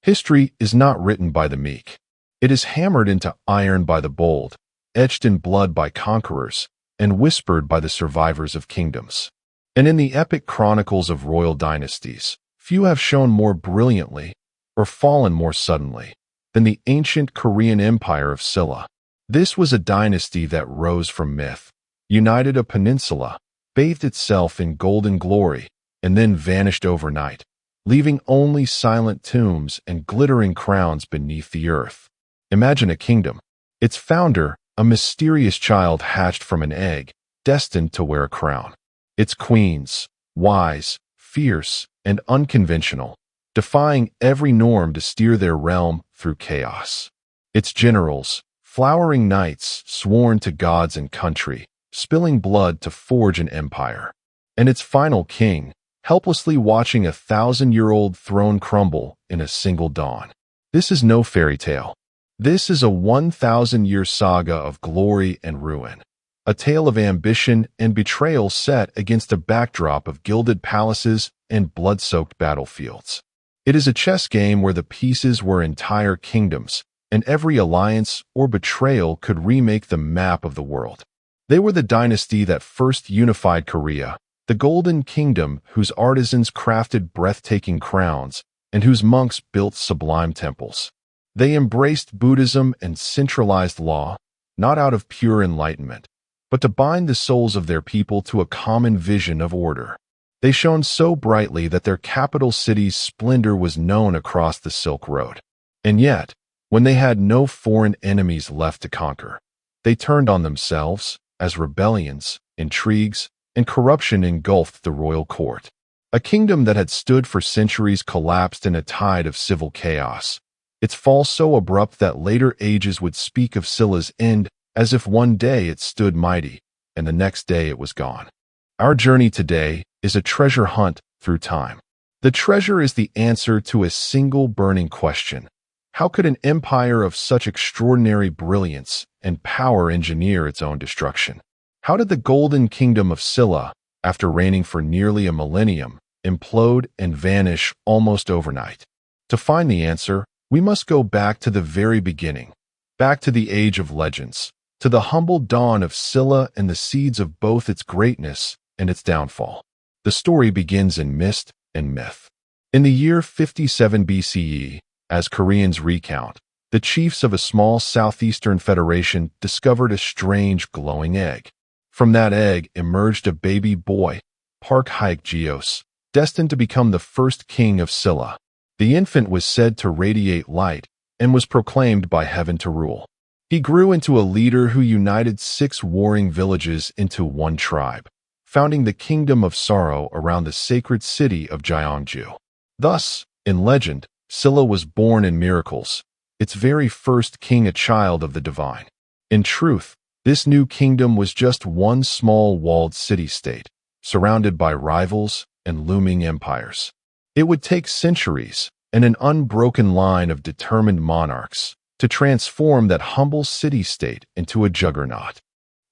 History is not written by the meek. It is hammered into iron by the bold, etched in blood by conquerors, and whispered by the survivors of kingdoms. And in the epic chronicles of royal dynasties, few have shone more brilliantly or fallen more suddenly than the ancient Korean Empire of Silla. This was a dynasty that rose from myth, united a peninsula, bathed itself in golden glory, and then vanished overnight, leaving only silent tombs and glittering crowns beneath the earth. Imagine a kingdom. Its founder, a mysterious child hatched from an egg, destined to wear a crown. Its queens, wise, fierce, and unconventional, defying every norm to steer their realm through chaos. Its generals, flowering knights sworn to gods and country, spilling blood to forge an empire. And its final king, helplessly watching a 1,000-year-old throne crumble in a single dawn. This is no fairy tale. This is a 1,000-year saga of glory and ruin. A tale of ambition and betrayal set against a backdrop of gilded palaces and blood-soaked battlefields. It is a chess game where the pieces were entire kingdoms, and every alliance or betrayal could remake the map of the world. They were the dynasty that first unified Korea, the Golden Kingdom whose artisans crafted breathtaking crowns and whose monks built sublime temples. They embraced Buddhism and centralized law, not out of pure enlightenment, but to bind the souls of their people to a common vision of order. They shone so brightly that their capital city's splendor was known across the Silk Road. And yet, when they had no foreign enemies left to conquer, they turned on themselves as rebellions, intrigues, and corruption engulfed the royal court. A kingdom that had stood for centuries collapsed in a tide of civil chaos, its fall so abrupt that later ages would speak of Silla's end as if one day it stood mighty, and the next day it was gone. Our journey today is a treasure hunt through time. The treasure is the answer to a single burning question. How could an empire of such extraordinary brilliance and power engineer its own destruction? How did the Golden Kingdom of Silla, after reigning for nearly a millennium, implode and vanish almost overnight? To find the answer, we must go back to the very beginning, back to the age of legends, to the humble dawn of Silla and the seeds of both its greatness and its downfall. The story begins in mist and myth. In the year 57 BCE, as Koreans recount, the chiefs of a small southeastern federation discovered a strange glowing egg. From that egg emerged a baby boy, Park Hyuk-geos, destined to become the first king of Silla. The infant was said to radiate light and was proclaimed by heaven to rule. He grew into a leader who united 6 warring villages into one tribe, founding the Kingdom of Sorrow around the sacred city of Gyeongju. Thus, in legend, Silla was born in miracles, its very first king a child of the divine. In truth, this new kingdom was just one small walled city-state, surrounded by rivals and looming empires. It would take centuries and an unbroken line of determined monarchs to transform that humble city-state into a juggernaut.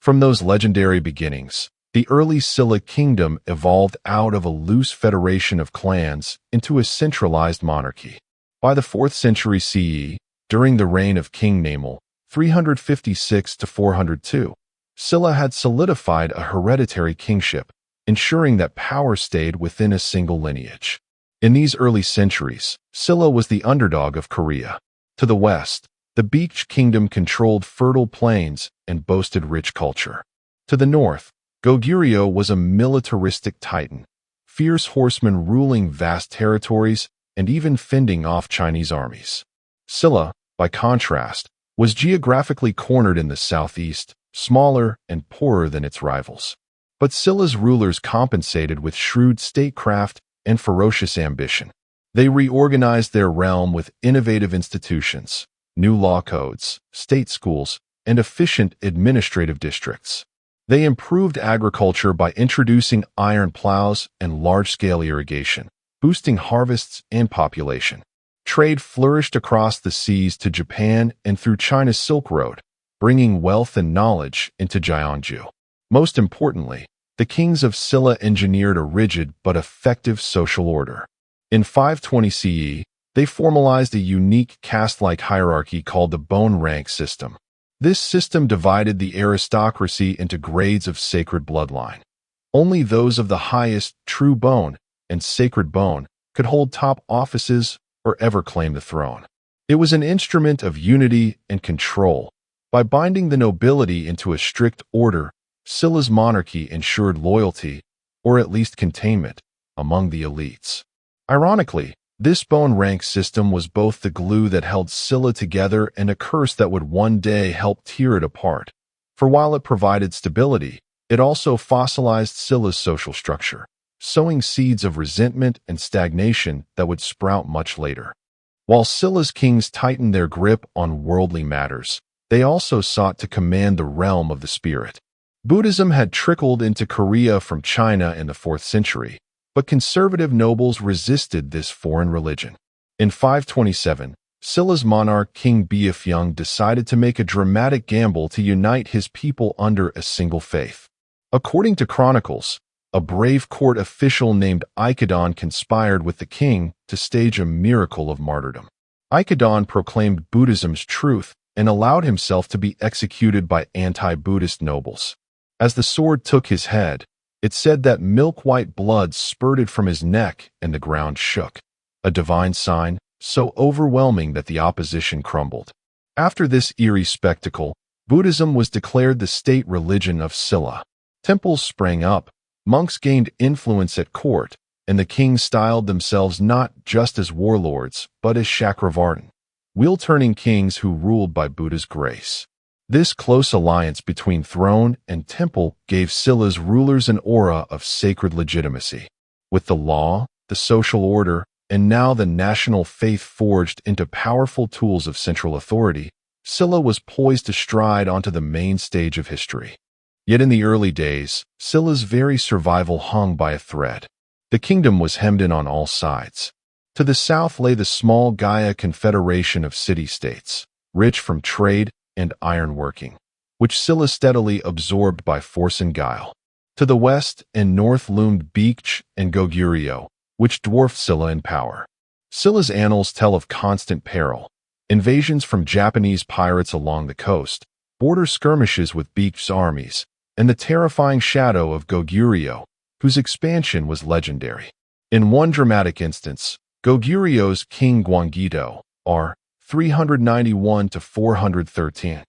From those legendary beginnings, the early Silla kingdom evolved out of a loose federation of clans into a centralized monarchy. By the 4th century CE, during the reign of King Namel, 356 to 402, Silla had solidified a hereditary kingship, ensuring that power stayed within a single lineage. In these early centuries, Silla was the underdog of Korea. To the west, the Beach Kingdom controlled fertile plains and boasted rich culture. To the north, Goguryeo was a militaristic titan, fierce horsemen ruling vast territories and even fending off Chinese armies. Silla, by contrast, was geographically cornered in the southeast, smaller and poorer than its rivals. But Silla's rulers compensated with shrewd statecraft and ferocious ambition. They reorganized their realm with innovative institutions, new law codes, state schools, and efficient administrative districts. They improved agriculture by introducing iron plows and large-scale irrigation, boosting harvests and population. Trade flourished across the seas to Japan and through China's Silk Road, bringing wealth and knowledge into Gyeongju. Most importantly, the kings of Silla engineered a rigid but effective social order. In 520 CE, They formalized a unique caste-like hierarchy called the bone rank system. This system divided the aristocracy into grades of sacred bloodline. Only those of the highest true bone and sacred bone could hold top offices or ever claim the throne. It was an instrument of unity and control. By binding the nobility into a strict order, Silla's monarchy ensured loyalty, or at least containment, among the elites. Ironically, this bone rank system was both the glue that held Silla together and a curse that would one day help tear it apart. For while it provided stability, it also fossilized Silla's social structure, sowing seeds of resentment and stagnation that would sprout much later. While Silla's kings tightened their grip on worldly matters, they also sought to command the realm of the spirit. Buddhism had trickled into Korea from China in the 4th century, but conservative nobles resisted this foreign religion. In 527, Silla's monarch King Beofyung decided to make a dramatic gamble to unite his people under a single faith. According to chronicles, a brave court official named Ikadon conspired with the king to stage a miracle of martyrdom. Ikadon proclaimed Buddhism's truth and allowed himself to be executed by anti-Buddhist nobles. As the sword took his head, it said that milk-white blood spurted from his neck and the ground shook, a divine sign so overwhelming that the opposition crumbled. After this eerie spectacle, Buddhism was declared the state religion of Silla. Temples sprang up, monks gained influence at court, and the kings styled themselves not just as warlords, but as Chakravartin, wheel-turning kings who ruled by Buddha's grace. This close alliance between throne and temple gave Silla's rulers an aura of sacred legitimacy. With the law, the social order, and now the national faith forged into powerful tools of central authority, Silla was poised to stride onto the main stage of history. Yet in the early days, Silla's very survival hung by a thread. The kingdom was hemmed in on all sides. To the south lay the small Gaia Confederation of city-states, rich from trade and ironworking, which Silla steadily absorbed by force and guile. To the west and north loomed Beech and Goguryeo, which dwarfed Silla in power. Silla's annals tell of constant peril, invasions from Japanese pirates along the coast, border skirmishes with Beech's armies, and the terrifying shadow of Goguryeo, whose expansion was legendary. In one dramatic instance, Goguryeo's king Gwanggido, r. 391 to 413,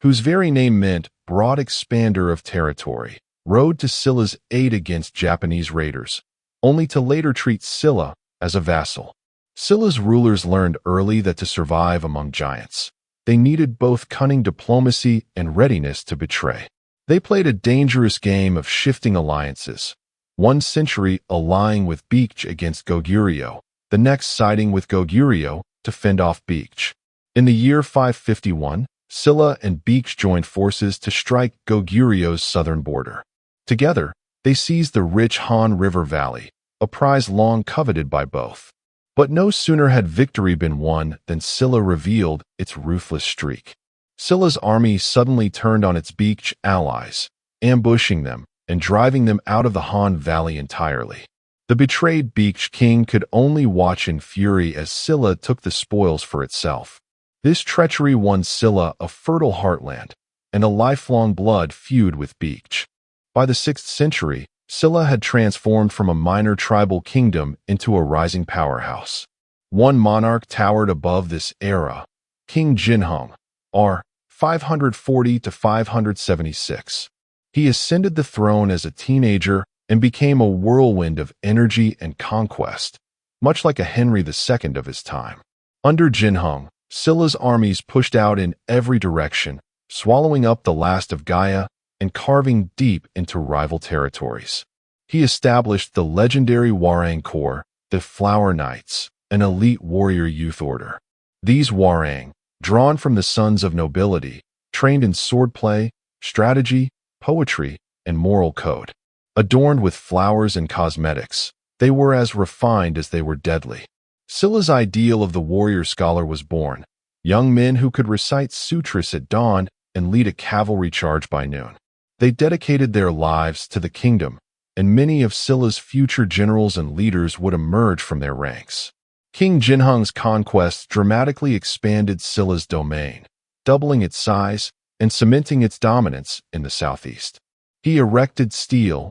whose very name meant broad expander of territory, rode to Silla's aid against Japanese raiders, only to later treat Silla as a vassal. Silla's rulers learned early that to survive among giants, they needed both cunning diplomacy and readiness to betray. They played a dangerous game of shifting alliances, one century allying with Beech against Goguryeo, the next siding with Goguryeo to fend off Beech. In the year 551, Silla and Beech joined forces to strike Goguryeo's southern border. Together, they seized the rich Han River Valley, a prize long coveted by both. But no sooner had victory been won than Silla revealed its ruthless streak. Silla's army suddenly turned on its Beech allies, ambushing them and driving them out of the Han Valley entirely. The betrayed Beech king could only watch in fury as Silla took the spoils for itself. This treachery won Silla a fertile heartland and a lifelong blood feud with Beech. By the 6th century, Silla had transformed from a minor tribal kingdom into a rising powerhouse. One monarch towered above this era, King Jinhong, r. 540 to 576. He ascended the throne as a teenager and became a whirlwind of energy and conquest, much like a Henry II of his time. Under Jinhong, Silla's armies pushed out in every direction, swallowing up the last of Gaia and carving deep into rival territories. He established the legendary Hwarang Corps, the Flower Knights, an elite warrior youth order. These Hwarang, drawn from the sons of nobility, trained in swordplay, strategy, poetry, and moral code. Adorned with flowers and cosmetics, they were as refined as they were deadly. Silla's ideal of the warrior scholar was born, young men who could recite sutras at dawn and lead a cavalry charge by noon. They dedicated their lives to the kingdom, and many of Silla's future generals and leaders would emerge from their ranks. King Jinhung's conquests dramatically expanded Silla's domain, doubling its size and cementing its dominance in the southeast. He erected stone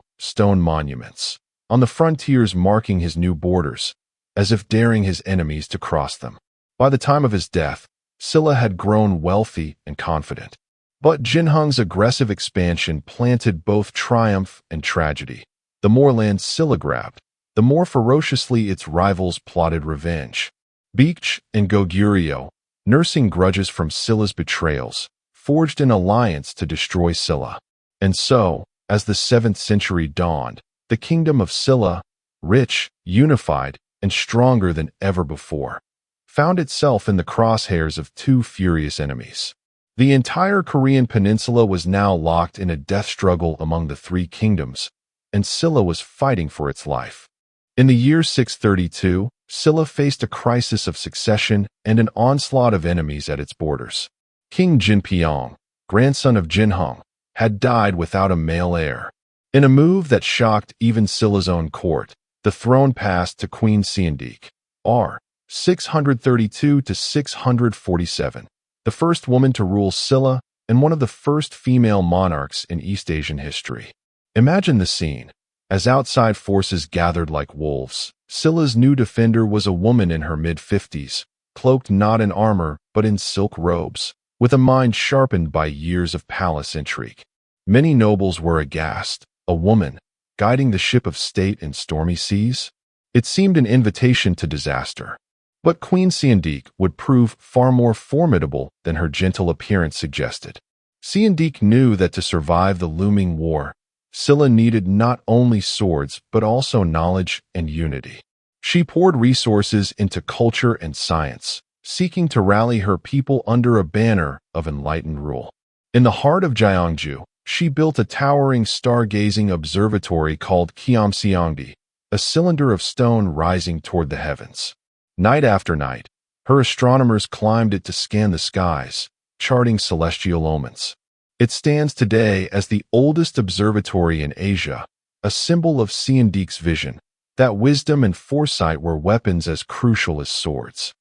monuments on the frontiers, marking his new borders, as if daring his enemies to cross them. By the time of his death, Silla had grown wealthy and confident. But Jinhung's aggressive expansion planted both triumph and tragedy. The more land Silla grabbed, the more ferociously its rivals plotted revenge. Baekje and Goguryeo, nursing grudges from Silla's betrayals, forged an alliance to destroy Silla. And so, as the 7th century dawned, the kingdom of Silla, rich, unified, and stronger than ever before, found itself in the crosshairs of two furious enemies. The entire Korean peninsula was now locked in a death struggle among the three kingdoms, and Silla was fighting for its life. In the year 632, Silla faced a crisis of succession and an onslaught of enemies at its borders. King Jinpyong, grandson of Jinhung, had died without a male heir. In a move that shocked even Silla's own court, the throne passed to Queen Siandike, r. 632 to 647, the first woman to rule Silla and one of the first female monarchs in East Asian history. Imagine the scene. As outside forces gathered like wolves, Silla's new defender was a woman in her mid-50s, cloaked not in armor but in silk robes, with a mind sharpened by years of palace intrigue. Many nobles were aghast. A woman, guiding the ship of state in stormy seas? It seemed an invitation to disaster. But Queen Siandike would prove far more formidable than her gentle appearance suggested. Siandike knew that to survive the looming war, Silla needed not only swords but also knowledge and unity. She poured resources into culture and science, seeking to rally her people under a banner of enlightened rule. In the heart of Gyeongju, she built a towering stargazing observatory called Gyeongseonggi, a cylinder of stone rising toward the heavens. Night after night, her astronomers climbed it to scan the skies, charting celestial omens. It stands today as the oldest observatory in Asia, a symbol of Siandike's vision, that wisdom and foresight were weapons as crucial as swords.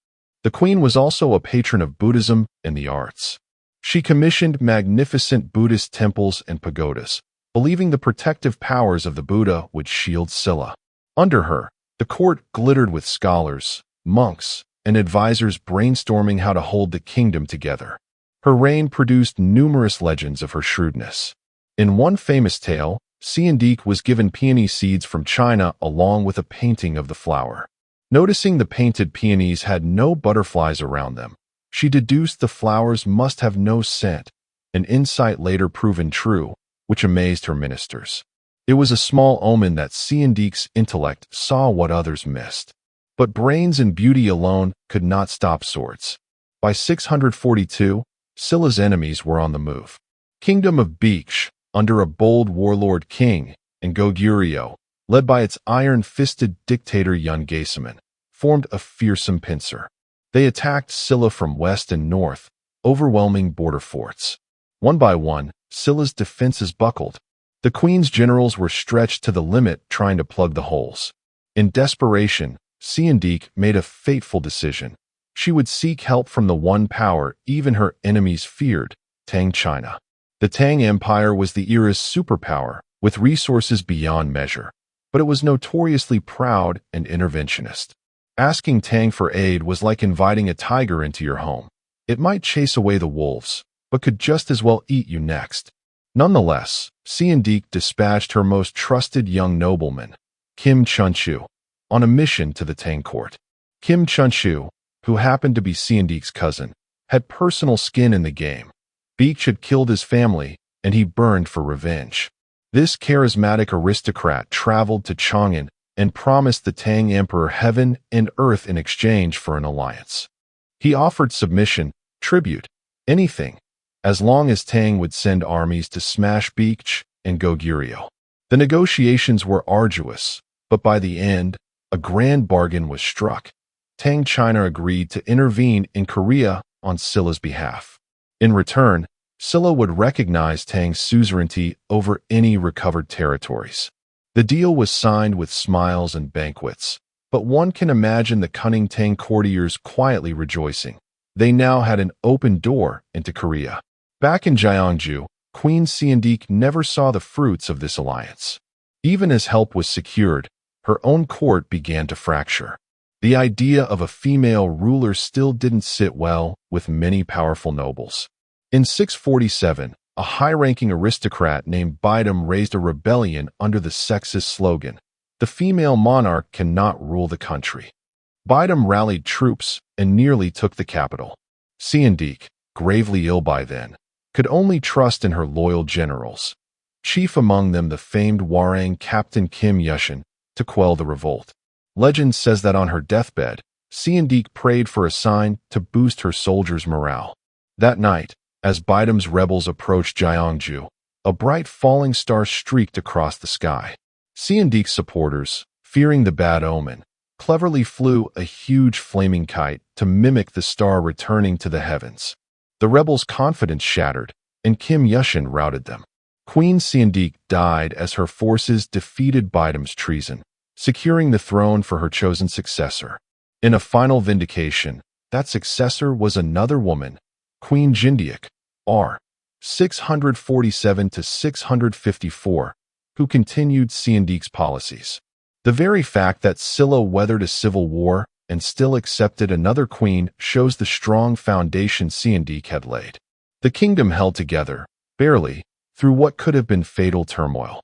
The queen was also a patron of Buddhism and the arts. She commissioned magnificent Buddhist temples and pagodas, believing the protective powers of the Buddha would shield Silla. Under her, the court glittered with scholars, monks, and advisors brainstorming how to hold the kingdom together. Her reign produced numerous legends of her shrewdness. In one famous tale, Siandike was given peony seeds from China along with a painting of the flower. Noticing the painted peonies had no butterflies around them, she deduced the flowers must have no scent, an insight later proven true, which amazed her ministers. It was a small omen that Siandike's intellect saw what others missed. But brains and beauty alone could not stop swords. By 642, Silla's enemies were on the move. Kingdom of Baekje, under a bold warlord king, and Goguryeo, led by its iron-fisted dictator Yeongaesemin, formed a fearsome pincer. They attacked Silla from west and north, overwhelming border forts. One by one, Silla's defenses buckled. The queen's generals were stretched to the limit trying to plug the holes. In desperation, Siandike made a fateful decision. She would seek help from the one power even her enemies feared, Tang China. The Tang Empire was the era's superpower, with resources beyond measure, but it was notoriously proud and interventionist. Asking Tang for aid was like inviting a tiger into your home. It might chase away the wolves, but could just as well eat you next. Nonetheless, Siandike dispatched her most trusted young nobleman, Kim Chunchu, on a mission to the Tang court. Kim Chunchu, who happened to be Siandike's cousin, had personal skin in the game. Baekje had killed his family, and he burned for revenge. This charismatic aristocrat traveled to Chang'an and promised the Tang emperor heaven and earth in exchange for an alliance. He offered submission, tribute, anything, as long as Tang would send armies to smash Baekje and Goguryeo. The negotiations were arduous, but by the end, a grand bargain was struck. Tang China agreed to intervene in Korea on Silla's behalf. In return, Silla would recognize Tang's suzerainty over any recovered territories. The deal was signed with smiles and banquets, but one can imagine the cunning Tang courtiers quietly rejoicing. They now had an open door into Korea. Back in Gyeongju, Queen Seondeok never saw the fruits of this alliance. Even as help was secured, her own court began to fracture. The idea of a female ruler still didn't sit well with many powerful nobles. In 647, a high-ranking aristocrat named Bidam raised a rebellion under the sexist slogan, "The female monarch cannot rule the country." Bidam rallied troops and nearly took the capital. Seondeok, gravely ill by then, could only trust in her loyal generals, chief among them the famed Hwarang captain Kim Yushin, to quell the revolt. Legend says that on her deathbed, Seondeok prayed for a sign to boost her soldiers' morale. That night, as Bidam's rebels approached Gyeongju, a bright falling star streaked across the sky. Seondeok's supporters, fearing the bad omen, cleverly flew a huge flaming kite to mimic the star returning to the heavens. The rebels' confidence shattered, and Kim Yushin routed them. Queen Seondeok died as her forces defeated Bidam's treason, securing the throne for her chosen successor. In a final vindication, that successor was another woman, Queen Jindeok, r. 647 to 654, who continued Seondeok's policies. The very fact that Silla weathered a civil war and still accepted another queen shows the strong foundation Seondeok had laid. The kingdom held together, barely, through what could have been fatal turmoil.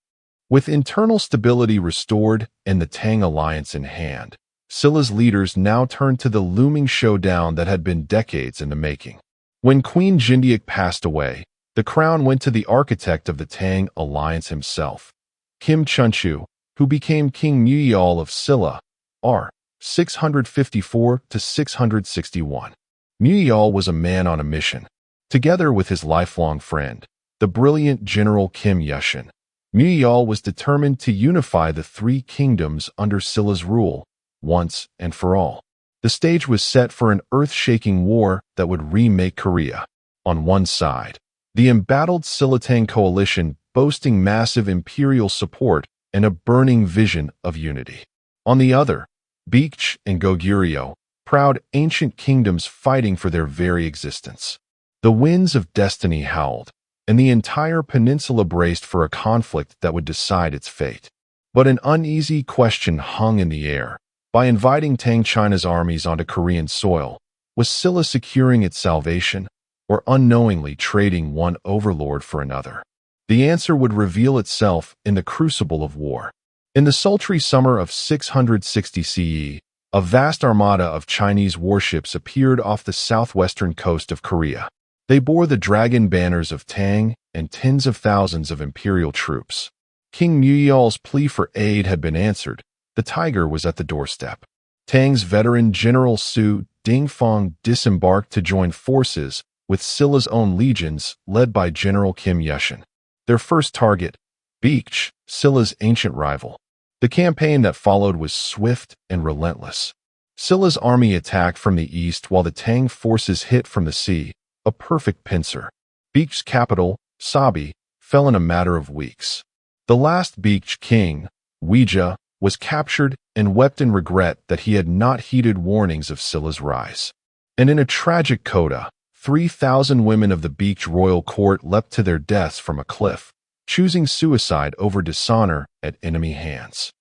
With internal stability restored and the Tang alliance in hand, Silla's leaders now turned to the looming showdown that had been decades in the making. When Queen Jindeok passed away, the crown went to the architect of the Tang alliance himself, Kim Chunchu, who became King Muyal of Silla, r. 654 to 661. Muyal was a man on a mission. Together with his lifelong friend, the brilliant General Kim Yushin, Muyal was determined to unify the three kingdoms under Silla's rule, once and for all. The stage was set for an earth-shaking war that would remake Korea. On one side, the embattled Silla-Tang coalition boasting massive imperial support and a burning vision of unity. On the other, Baekje and Goguryeo, proud ancient kingdoms fighting for their very existence. The winds of destiny howled, and the entire peninsula braced for a conflict that would decide its fate. But an uneasy question hung in the air. By inviting Tang China's armies onto Korean soil, was Silla securing its salvation, or unknowingly trading one overlord for another? The answer would reveal itself in the crucible of war. In the sultry summer of 660 CE, a vast armada of Chinese warships appeared off the southwestern coast of Korea. They bore the dragon banners of Tang and tens of thousands of imperial troops. King Muyal's plea for aid had been answered. The tiger was at the doorstep. Tang's veteran General Su Dingfang disembarked to join forces with Silla's own legions led by General Kim Yushin. Their first target, Baekje, Silla's ancient rival. The campaign that followed was swift and relentless. Silla's army attacked from the east while the Tang forces hit from the sea, a perfect pincer. Baekje's capital, Sabi, fell in a matter of weeks. The last Baekje king, Weija, was captured and wept in regret that he had not heeded warnings of Silla's rise. And in a tragic coda, 3,000 women of the Baekje royal court leapt to their deaths from a cliff, choosing suicide over dishonor at enemy hands.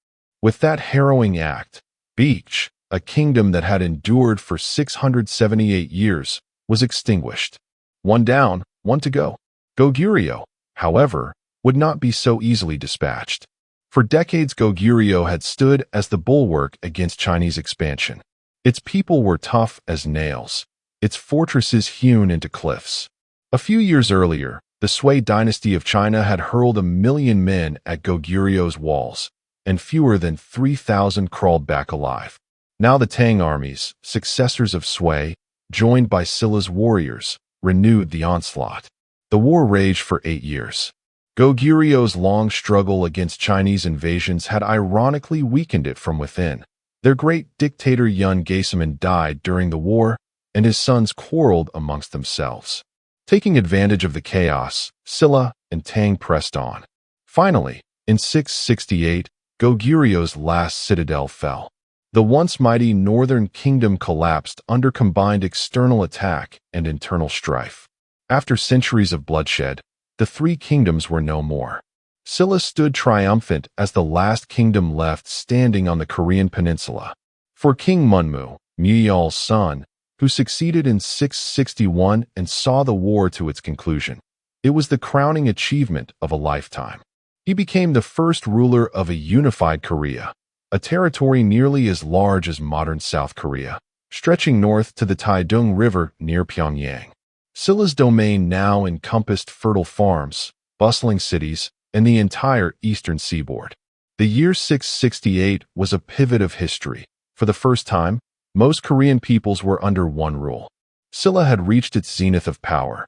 With that harrowing act, Baekje, a kingdom that had endured for 678 years, was extinguished. One down, one to go. Goguryeo, however, would not be so easily dispatched. For decades, Goguryeo had stood as the bulwark against Chinese expansion. Its people were tough as nails, its fortresses hewn into cliffs. A few years earlier, the Silla Dynasty of China had hurled 1 million men at Goguryeo's walls, and fewer than 3,000 crawled back alive. Now the Tang armies, successors of Sui, joined by Silla's warriors, renewed the onslaught. The war raged for 8 years. Goguryeo's long struggle against Chinese invasions had ironically weakened it from within. Their great dictator Yun Gaesaman died during the war, and his sons quarreled amongst themselves. Taking advantage of the chaos, Silla and Tang pressed on. Finally, in 668, Goguryeo's last citadel fell. The once mighty northern kingdom collapsed under combined external attack and internal strife. After centuries of bloodshed, the three kingdoms were no more. Silla stood triumphant as the last kingdom left standing on the Korean peninsula. For King Munmu, Myeol's son, who succeeded in 661 and saw the war to its conclusion, it was the crowning achievement of a lifetime. He became the first ruler of a unified Korea, a territory nearly as large as modern South Korea, stretching north to the Taedong River near Pyongyang. Silla's domain now encompassed fertile farms, bustling cities, and the entire eastern seaboard. The year 668 was a pivot of history. For the first time, most Korean peoples were under one rule. Silla had reached its zenith of power.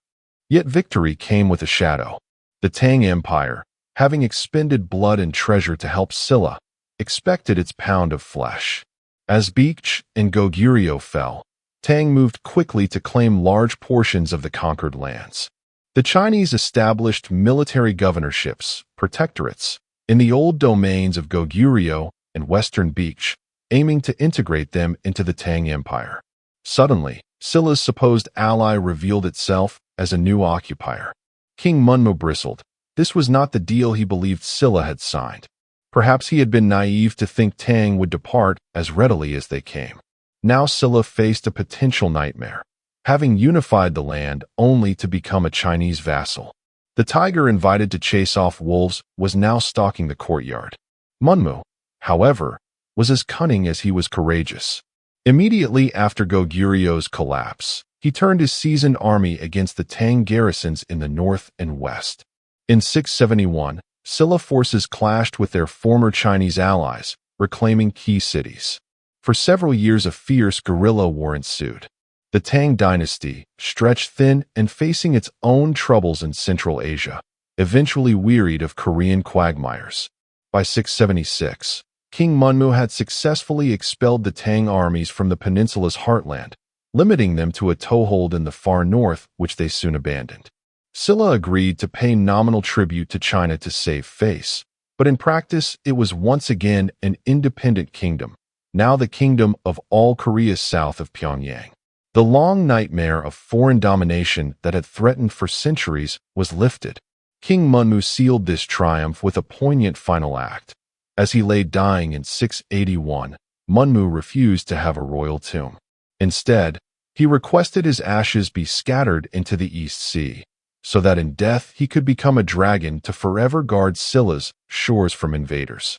Yet victory came with a shadow. The Tang Empire, having expended blood and treasure to help Silla, expected its pound of flesh. As Baekje and Goguryeo fell, Tang moved quickly to claim large portions of the conquered lands. The Chinese established military governorships, protectorates, in the old domains of Goguryeo and western Baekje, aiming to integrate them into the Tang Empire. Suddenly, Silla's supposed ally revealed itself as a new occupier. King Munmu bristled. This was not the deal he believed Silla had signed. Perhaps he had been naive to think Tang would depart as readily as they came. Now Silla faced a potential nightmare, having unified the land only to become a Chinese vassal. The tiger invited to chase off wolves was now stalking the courtyard. Munmu, however, was as cunning as he was courageous. Immediately after Goguryeo collapse, he turned his seasoned army against the Tang garrisons in the north and west. In 671, Silla forces clashed with their former Chinese allies, reclaiming key cities. For several years a fierce guerrilla war ensued. The Tang Dynasty, stretched thin and facing its own troubles in Central Asia, eventually wearied of Korean quagmires. By 676, King Munmu had successfully expelled the Tang armies from the peninsula's heartland, limiting them to a toehold in the far north, which they soon abandoned. Silla agreed to pay nominal tribute to China to save face, but in practice it was once again an independent kingdom, now the kingdom of all Korea south of Pyongyang. The long nightmare of foreign domination that had threatened for centuries was lifted. King Munmu sealed this triumph with a poignant final act. As he lay dying in 681, Munmu refused to have a royal tomb. Instead, he requested his ashes be scattered into the East Sea, so that in death he could become a dragon to forever guard Silla's shores from invaders.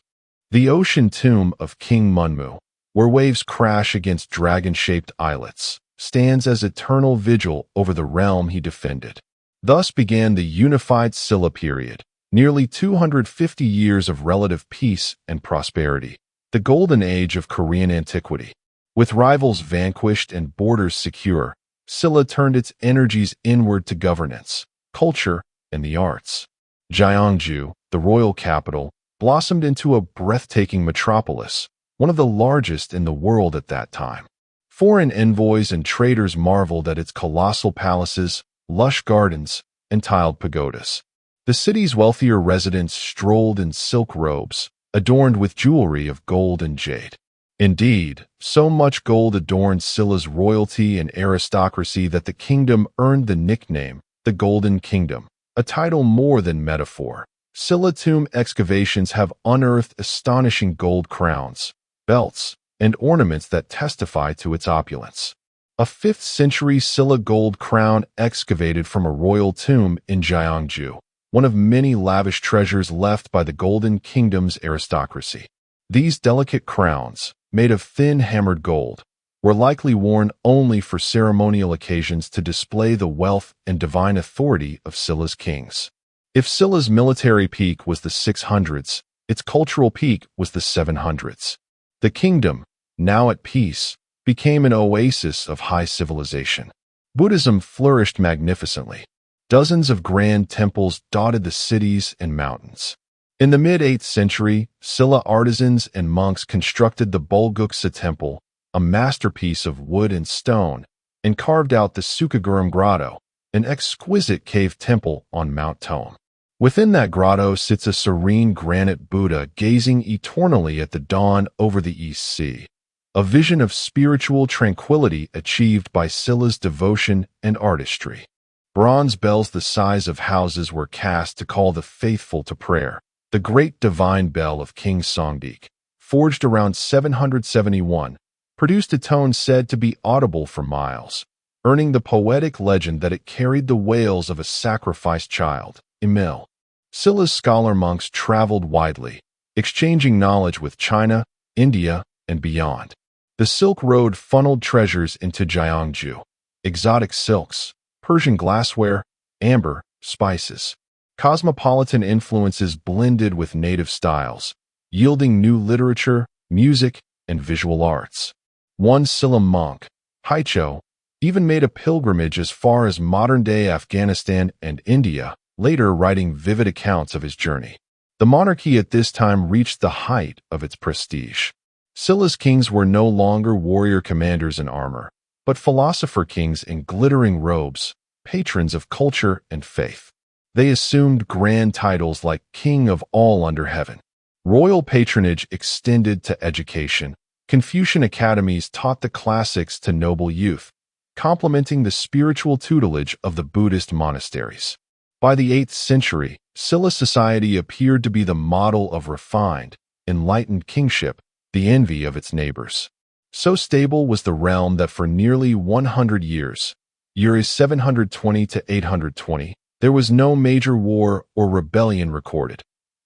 The ocean tomb of King Munmu, where waves crash against dragon-shaped islets, stands as eternal vigil over the realm he defended. Thus began the unified Silla period, nearly 250 years of relative peace and prosperity, the golden age of Korean antiquity. With rivals vanquished and borders secure, Silla turned its energies inward to governance, culture, and the arts. Gyeongju, the royal capital, blossomed into a breathtaking metropolis, one of the largest in the world at that time. Foreign envoys and traders marveled at its colossal palaces, lush gardens, and tiled pagodas. The city's wealthier residents strolled in silk robes, adorned with jewelry of gold and jade. Indeed, so much gold adorned Silla's royalty and aristocracy that the kingdom earned the nickname, the Golden Kingdom, a title more than metaphor. Silla tomb excavations have unearthed astonishing gold crowns, belts, and ornaments that testify to its opulence. A 5th-century Silla gold crown excavated from a royal tomb in Gyeongju, one of many lavish treasures left by the Golden Kingdom's aristocracy. These delicate crowns, made of thin hammered gold, were likely worn only for ceremonial occasions to display the wealth and divine authority of Silla's kings. If Silla's military peak was the 600s, its cultural peak was the 700s. The kingdom, now at peace, became an oasis of high civilization. Buddhism flourished magnificently. Dozens of grand temples dotted the cities and mountains. In the mid-8th century, Silla artisans and monks constructed the Bulguksa Temple, a masterpiece of wood and stone, and carved out the Sukagurum Grotto, an exquisite cave temple on Mount Tome. Within that grotto sits a serene granite Buddha gazing eternally at the dawn over the East Sea. a vision of spiritual tranquility achieved by Silla's devotion and artistry. Bronze bells the size of houses were cast to call the faithful to prayer. The great divine bell of King Songdik, forged around 771, produced a tone said to be audible for miles, earning the poetic legend that it carried the wails of a sacrificed child, Emil. Silla's scholar monks traveled widely, exchanging knowledge with China, India, and beyond. The Silk Road funneled treasures into Gyeongju, exotic silks, Persian glassware, amber, spices. Cosmopolitan influences blended with native styles, yielding new literature, music, and visual arts. One Silla monk, Haicho, even made a pilgrimage as far as modern-day Afghanistan and India, later writing vivid accounts of his journey. The monarchy at this time reached the height of its prestige. Silla's kings were no longer warrior commanders in armor, but philosopher kings in glittering robes, patrons of culture and faith. They assumed grand titles like King of all under heaven. Royal patronage extended to education. Confucian academies taught the classics to noble youth, complementing the spiritual tutelage of the Buddhist monasteries. By the 8th century, Silla society appeared to be the model of refined, enlightened kingship, the envy of its neighbors. So stable was the realm that for nearly 100 years, years 720 to 820, there was no major war or rebellion recorded,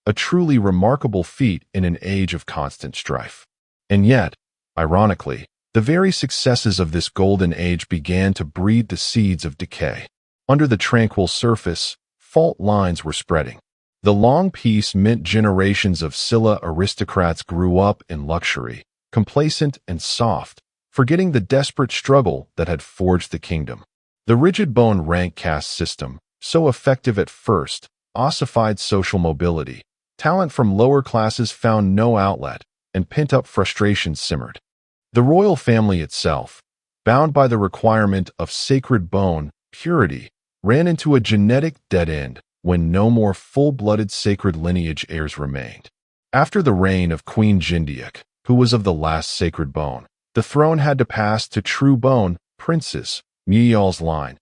a truly remarkable feat in an age of constant strife. And yet, ironically, the very successes of this golden age began to breed the seeds of decay. Under the tranquil surface, fault lines were spreading. The long peace meant generations of Silla aristocrats grew up in luxury, complacent and soft, forgetting the desperate struggle that had forged the kingdom. The rigid bone rank caste system, so effective at first, ossified social mobility. Talent from lower classes found no outlet, and pent-up frustration simmered. The royal family itself, bound by the requirement of sacred bone purity, ran into a genetic dead end when no more full-blooded sacred lineage heirs remained. After the reign of Queen Jindiak, who was of the last sacred bone, the throne had to pass to true bone princes, Myeol's line,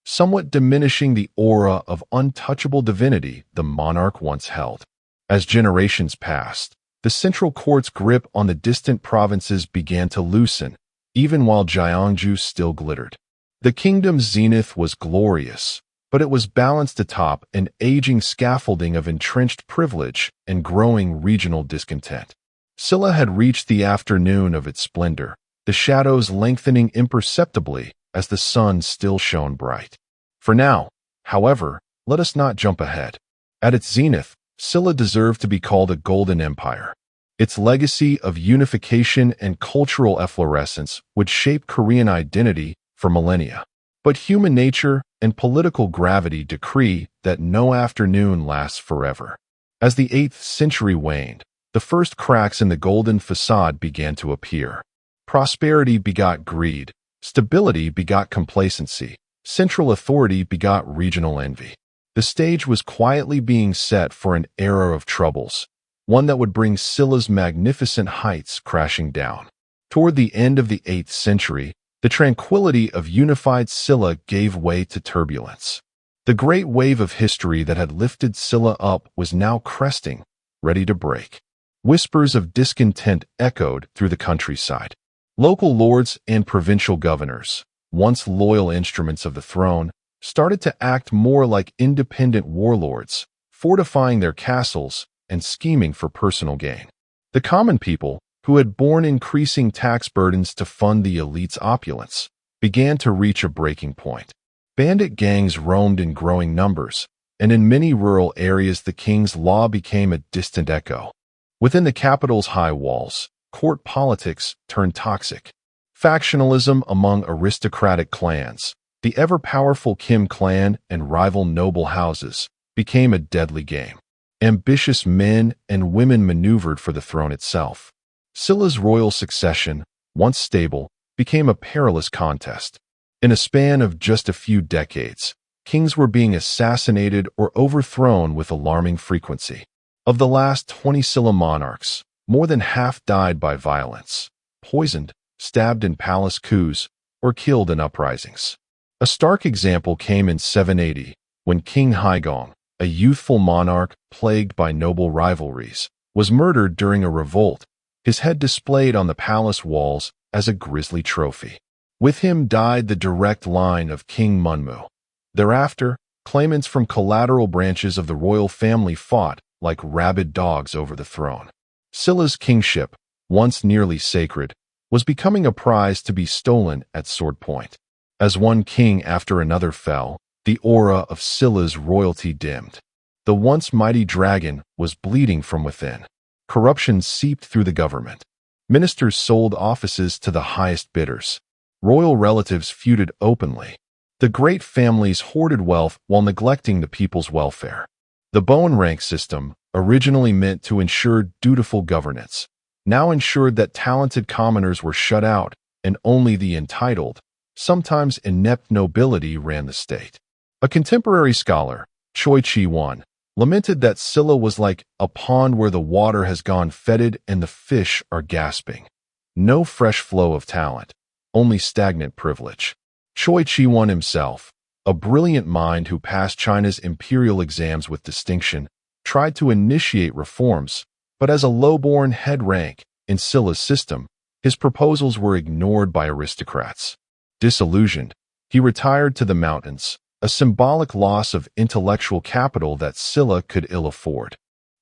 somewhat diminishing the aura of untouchable divinity the monarch once held. As generations passed, the central court's grip on the distant provinces began to loosen, even while Gyeongju still glittered. The kingdom's zenith was glorious, but it was balanced atop an aging scaffolding of entrenched privilege and growing regional discontent. Silla had reached the afternoon of its splendor, the shadows lengthening imperceptibly as the sun still shone bright. For now, however, let us not jump ahead. At its zenith, Silla deserved to be called a golden empire. Its legacy of unification and cultural efflorescence would shape Korean identity for millennia. But human nature and political gravity decree that no afternoon lasts forever. As the 8th century waned, the first cracks in the golden facade began to appear. Prosperity begot greed, stability begot complacency, central authority begot regional envy. The stage was quietly being set for an era of troubles, one that would bring Silla's magnificent heights crashing down. Toward the end of the 8th century, the tranquility of unified Silla gave way to turbulence. The great wave of history that had lifted Silla up was now cresting, ready to break. Whispers of discontent echoed through the countryside. Local lords and provincial governors, once loyal instruments of the throne, started to act more like independent warlords, fortifying their castles and scheming for personal gain. The common people, who had borne increasing tax burdens to fund the elite's opulence, began to reach a breaking point. Bandit gangs roamed in growing numbers, and in many rural areas the king's law became a distant echo. Within the capital's high walls, court politics turned toxic. Factionalism among aristocratic clans, the ever-powerful Kim clan and rival noble houses, became a deadly game. Ambitious men and women maneuvered for the throne itself. Silla's royal succession, once stable, became a perilous contest. In a span of just a few decades, kings were being assassinated or overthrown with alarming frequency. Of the last 20 Silla monarchs, more than half died by violence. poisoned, stabbed in palace coups, or killed in uprisings. A stark example came in 780, when King Haigong, a youthful monarch plagued by noble rivalries, was murdered during a revolt, his head displayed on the palace walls as a grisly trophy. With him died the direct line of King Munmu. Thereafter, claimants from collateral branches of the royal family fought like rabid dogs over the throne. Silla's kingship, once nearly sacred, was becoming a prize to be stolen at sword point. As one king after another fell, the aura of Silla's royalty dimmed. The once mighty dragon was bleeding from within. Corruption seeped through the government. Ministers sold offices to the highest bidders. Royal relatives feuded openly. The great families hoarded wealth while neglecting the people's welfare. The bone rank system, originally meant to ensure dutiful governance, now ensured that talented commoners were shut out and only the entitled, sometimes inept nobility ran the state. A contemporary scholar, Choi Chi-won, lamented that Silla was like a pond where the water has gone fetid and the fish are gasping. No fresh flow of talent, only stagnant privilege. Choi Chi-won himself, a brilliant mind who passed China's imperial exams with distinction, tried to initiate reforms, but as a low-born head rank in Silla's system, his proposals were ignored by aristocrats. Disillusioned, he retired to the mountains, a symbolic loss of intellectual capital that Silla could ill afford.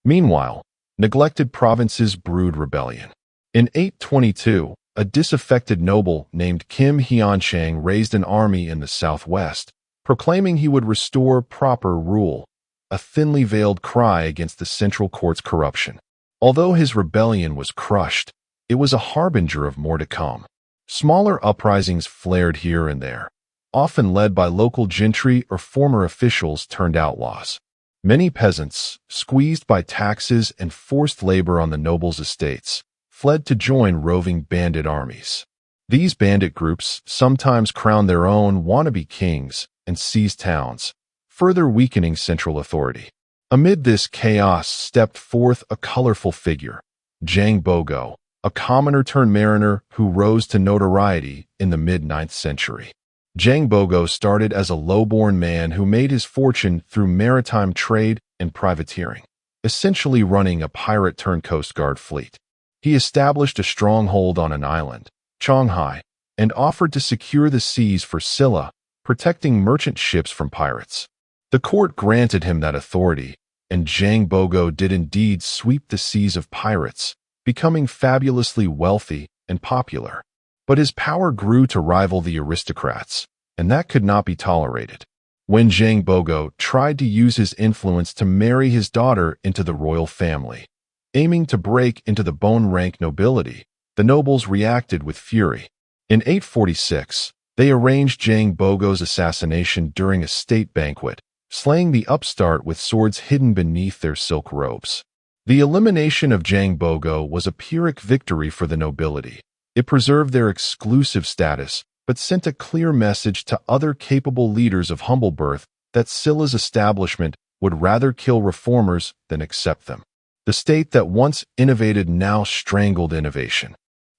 Meanwhile, neglected provinces brewed rebellion. In 822, a disaffected noble named Kim Hyunchang raised an army in the southwest, proclaiming he would restore proper rule, a thinly veiled cry against the central court's corruption. Although his rebellion was crushed, it was a harbinger of more to come. Smaller uprisings flared here and there, often led by local gentry or former officials turned outlaws. Many peasants, squeezed by taxes and forced labor on the nobles' estates, fled to join roving bandit armies. These bandit groups sometimes crowned their own wannabe kings and seized towns, further weakening central authority. Amid this chaos stepped forth a colorful figure, Zhang Bogo, a commoner turned mariner who rose to notoriety in the mid-9th century. Zhang Bogo started as a low-born man who made his fortune through maritime trade and privateering, essentially running a pirate-turned-coast guard fleet. He established a stronghold on an island, Songhai, and offered to secure the seas for Silla, protecting merchant ships from pirates. The court granted him that authority, and Zhang Bogo did indeed sweep the seas of pirates, becoming fabulously wealthy and popular. But his power grew to rival the aristocrats, and that could not be tolerated. When Zhang Bogo tried to use his influence to marry his daughter into the royal family, aiming to break into the bone-rank nobility, the nobles reacted with fury. In 846, they arranged Zhang Bogo's assassination during a state banquet, slaying the upstart with swords hidden beneath their silk robes. The elimination of Zhang Bogo was a Pyrrhic victory for the nobility. It preserved their exclusive status, but sent a clear message to other capable leaders of humble birth that Silla's establishment would rather kill reformers than accept them. The state that once innovated now strangled innovation.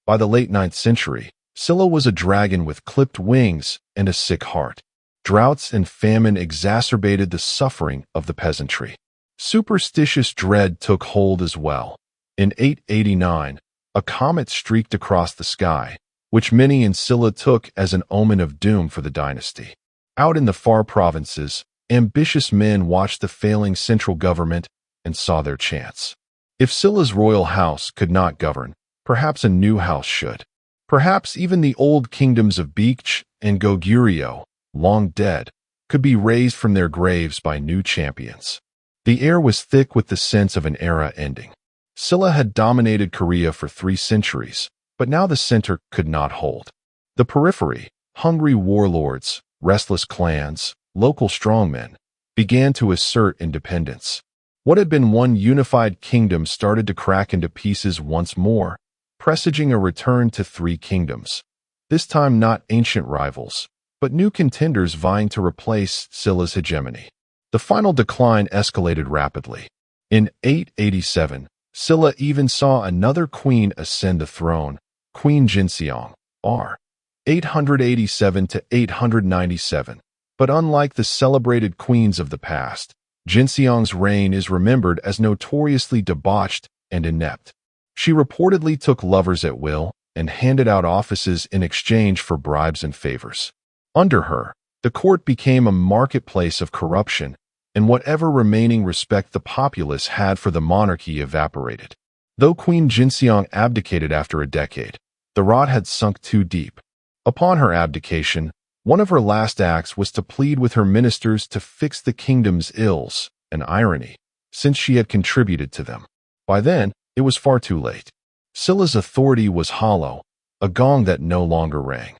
By the late 9th century, Silla was a dragon with clipped wings and a sick heart. Droughts and famine exacerbated the suffering of the peasantry. Superstitious dread took hold as well. In 889, a comet streaked across the sky, which many in Silla took as an omen of doom for the dynasty. Out in the far provinces, ambitious men watched the failing central government and saw their chance. If Silla's royal house could not govern, perhaps a new house should. Perhaps even the old kingdoms of Baekje and Goguryeo, long dead, could be raised from their graves by new champions. The air was thick with the sense of an era ending. Silla had dominated Korea for 3 centuries, but now the center could not hold. The periphery, hungry warlords, restless clans, local strongmen, began to assert independence. What had been one unified kingdom started to crack into pieces once more, presaging a return to 3 kingdoms. This time not ancient rivals, but new contenders vying to replace Silla's hegemony. The final decline escalated rapidly. In 887, Silla even saw another queen ascend the throne, Queen Jinseong, r. 887 to 897. But unlike the celebrated queens of the past, Jinseong's reign is remembered as notoriously debauched and inept. She reportedly took lovers at will and handed out offices in exchange for bribes and favors. Under her, the court became a marketplace of corruption, and whatever remaining respect the populace had for the monarchy evaporated. Though Queen Jinseong abdicated after a decade, the rot had sunk too deep. Upon her abdication, one of her last acts was to plead with her ministers to fix the kingdom's ills, an irony, since she had contributed to them. By then, it was far too late. Silla's authority was hollow, a gong that no longer rang.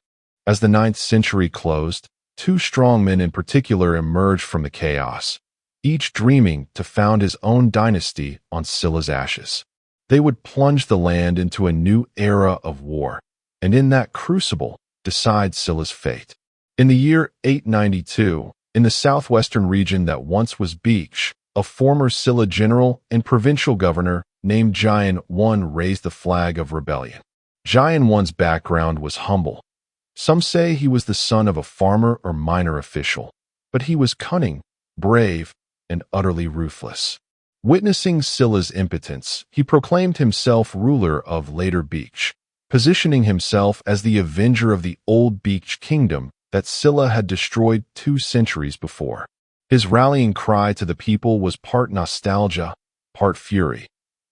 As the 9th century closed, two strong men in particular emerged from the chaos, each dreaming to found his own dynasty on Silla's ashes. They would plunge the land into a new era of war, and in that crucible, decide Silla's fate. In the year 892, in the southwestern region that once was Beach, a former Silla general and provincial governor named Jian I raised the flag of rebellion. Jian I's background was humble. Some say he was the son of a farmer or minor official, but he was cunning, brave, and utterly ruthless. Witnessing Silla's impotence, he proclaimed himself ruler of later Beach, positioning himself as the avenger of the old Beach kingdom that Silla had destroyed 2 centuries before. His rallying cry to the people was part nostalgia, part fury.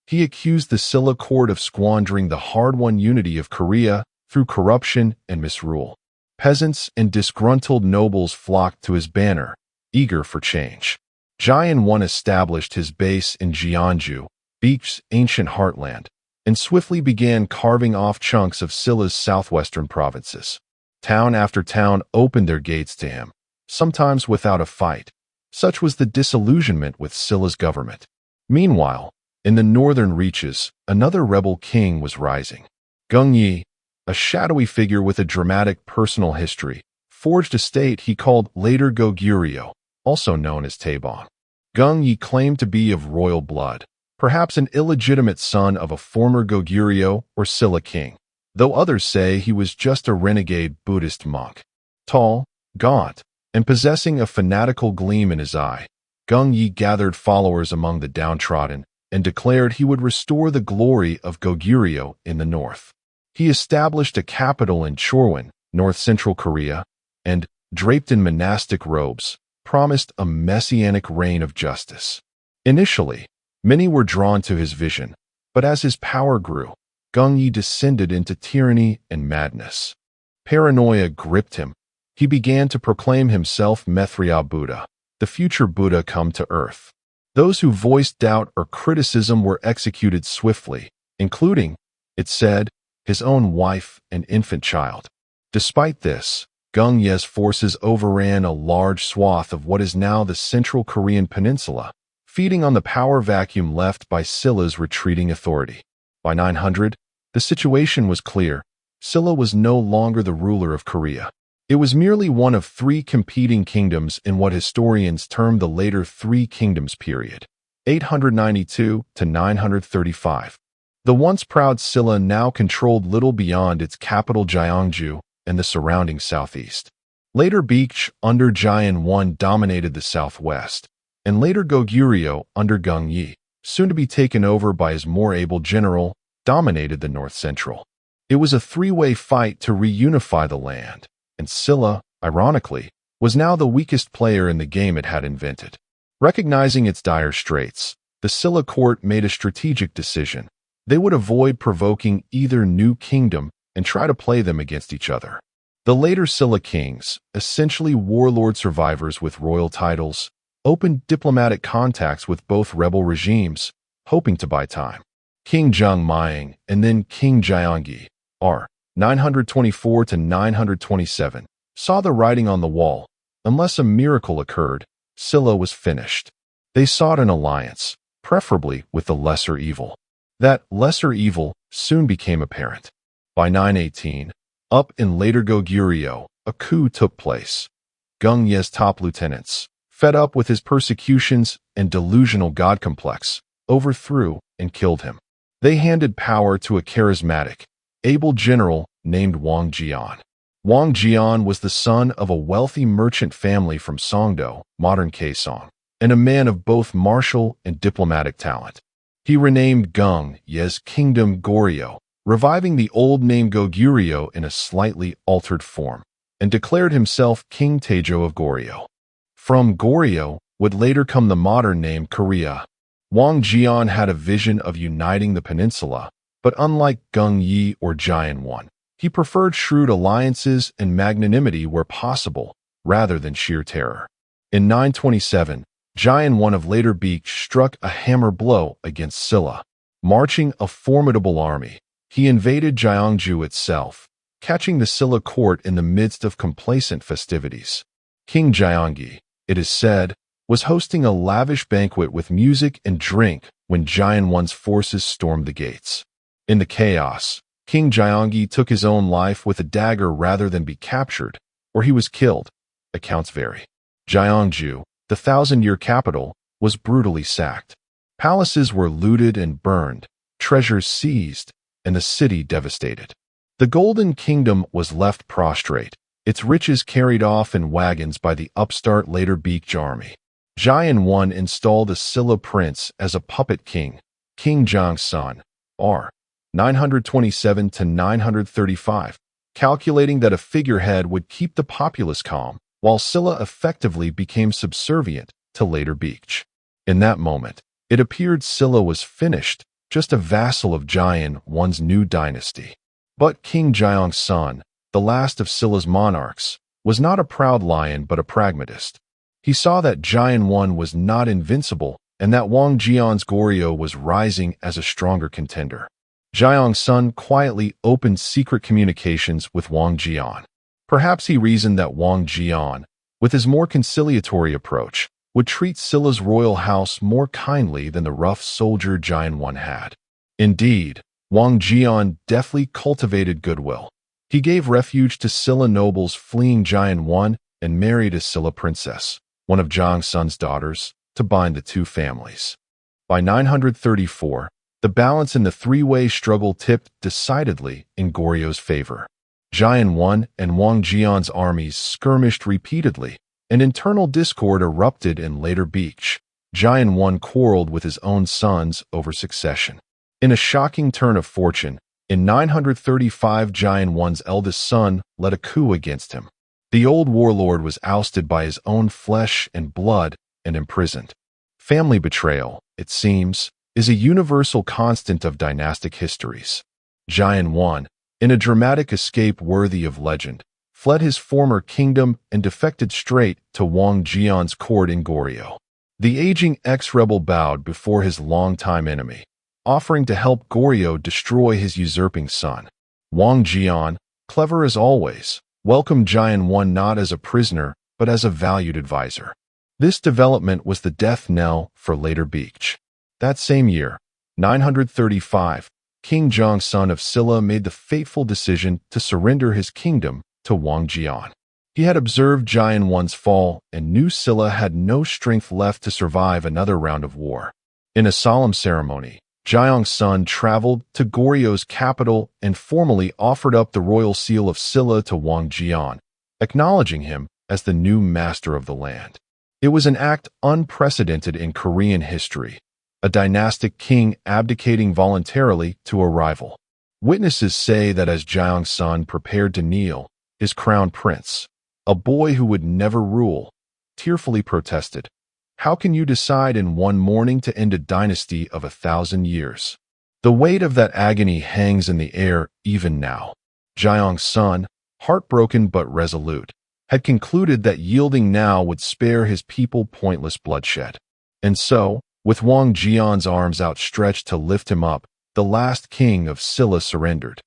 He accused the Silla court of squandering the hard-won unity of Korea through corruption and misrule. Peasants and disgruntled nobles flocked to his banner, eager for change. Jian I established his base in Jeonju, Beach's ancient heartland, and swiftly began carving off chunks of Silla's southwestern provinces. Town after town opened their gates to him, sometimes without a fight. Such was the disillusionment with Silla's government. Meanwhile, in the northern reaches, another rebel king was rising. Gung Yi, a shadowy figure with a dramatic personal history, forged a state he called later Goguryeo, also known as Taebong. Gung Yi claimed to be of royal blood, perhaps an illegitimate son of a former Goguryeo or Silla king, though others say he was just a renegade Buddhist monk. Tall, gaunt, and possessing a fanatical gleam in his eye, Gung Yi gathered followers among the downtrodden and declared he would restore the glory of Goguryeo in the north. He established a capital in Chorwon, north-central Korea, and, draped in monastic robes, promised a messianic reign of justice. Initially, many were drawn to his vision, but as his power grew, Gung Yi descended into tyranny and madness. Paranoia gripped him. He began to proclaim himself Maitreya Buddha, the future Buddha come to earth. Those who voiced doubt or criticism were executed swiftly, including, it said, his own wife and infant child. Despite this, Gung Ye's forces overran a large swath of what is now the central Korean peninsula, feeding on the power vacuum left by Silla's retreating authority. By 900, the situation was clear. Silla was no longer the ruler of Korea. It was merely one of 3 competing kingdoms in what historians term the later Three Kingdoms period, 892 to 935. The once proud Silla now controlled little beyond its capital Gyeongju and the surrounding southeast. Later Beach under Jian I dominated the southwest, and later Goguryeo under Gung Yi, soon to be taken over by his more able general, dominated the north-central. It was a 3-way fight to reunify the land, and Silla, ironically, was now the weakest player in the game it had invented. Recognizing its dire straits, the Silla court made a strategic decision. They would avoid provoking either new kingdom and try to play them against each other. The later Silla kings, essentially warlord survivors with royal titles, opened diplomatic contacts with both rebel regimes, hoping to buy time. King Jung Mying and then King Gyeonggi, r. 924 to 927, saw the writing on the wall. Unless a miracle occurred, Silla was finished. They sought an alliance, preferably with the lesser evil. That lesser evil soon became apparent. By 918, up in later Goguryeo, a coup took place. Gung Ye's top lieutenants, fed up with his persecutions and delusional god complex, overthrew and killed him. They handed power to a charismatic, able general named Wang Jian. Wang Jian was the son of a wealthy merchant family from Songdo, modern Kaesong, and a man of both martial and diplomatic talent. He renamed Gung Ye's kingdom Goryeo, reviving the old name Goguryeo in a slightly altered form, and declared himself King Taejo of Goryeo. From Goryeo would later come the modern name Korea. Wang Jian had a vision of uniting the peninsula, but unlike Gung Ye or Jian Wan, he preferred shrewd alliances and magnanimity where possible, rather than sheer terror. In 927, Jian Wan of later Beek struck a hammer blow against Silla. Marching a formidable army, he invaded Gyeongju itself, catching the Silla court in the midst of complacent festivities. King Gyeonggi, it is said, was hosting a lavish banquet with music and drink when Jian Wan's forces stormed the gates. In the chaos, King Gyeonggi took his own life with a dagger rather than be captured, or he was killed. Accounts vary. Gyeongju, the thousand-year capital, was brutally sacked. Palaces were looted and burned, treasures seized, and the city devastated. The Golden Kingdom was left prostrate, its riches carried off in wagons by the upstart later Beek army. Jian Wan installed a Silla prince as a puppet king, King Zhang's son, r. 927 to 935, calculating that a figurehead would keep the populace calm, while Silla effectively became subservient to later Beek. In that moment, it appeared Silla was finished, just a vassal of Jian Wan's new dynasty. But King Jiang's son, the last of Silla's monarchs, was not a proud lion but a pragmatist. He saw that Jian Wan was not invincible and that Wang Jian's Goryeo was rising as a stronger contender. Jiang's son quietly opened secret communications with Wang Jian. Perhaps he reasoned that Wang Jian, with his more conciliatory approach, would treat Silla's royal house more kindly than the rough soldier Jian Wan had. Indeed, Wang Jian deftly cultivated goodwill. He gave refuge to Silla nobles fleeing Jian Wan and married a Silla princess, one of Zhang's son's daughters, to bind the two families. By 934, the balance in the three-way struggle tipped decidedly in Goryeo's favor. Jian Wan and Wang Jian's armies skirmished repeatedly, and internal discord erupted in later Beek. Jian Wan quarreled with his own sons over succession. In a shocking turn of fortune, in 935 Jian Wan's eldest son led a coup against him. The old warlord was ousted by his own flesh and blood and imprisoned. Family betrayal, it seems, is a universal constant of dynastic histories. Jian Wan, in a dramatic escape worthy of legend, fled his former kingdom and defected straight to Wang Jian's court in Goryeo. The aging ex-rebel bowed before his longtime enemy, offering to help Goryeo destroy his usurping son. Wang Jian, clever as always, welcomed Jian Wan not as a prisoner but as a valued advisor. This development was the death knell for later Beek. That same year, 935, King Zhang, son of Silla, made the fateful decision to surrender his kingdom to Wang Jian. He had observed Jian Wan's fall and knew Silla had no strength left to survive another round of war. In a solemn ceremony, Jiang's son traveled to Goryeo's capital and formally offered up the royal seal of Silla to Wang Jian, acknowledging him as the new master of the land. It was an act unprecedented in Korean history, a dynastic king abdicating voluntarily to a rival. Witnesses say that as Jiang's son prepared to kneel, his crown prince, a boy who would never rule, tearfully protested, "How can you decide in one morning to end a dynasty of 1,000 years?" The weight of that agony hangs in the air even now. Jiang's son, heartbroken but resolute, had concluded that yielding now would spare his people pointless bloodshed. And so, with Wang Jian's arms outstretched to lift him up, the last king of Silla surrendered.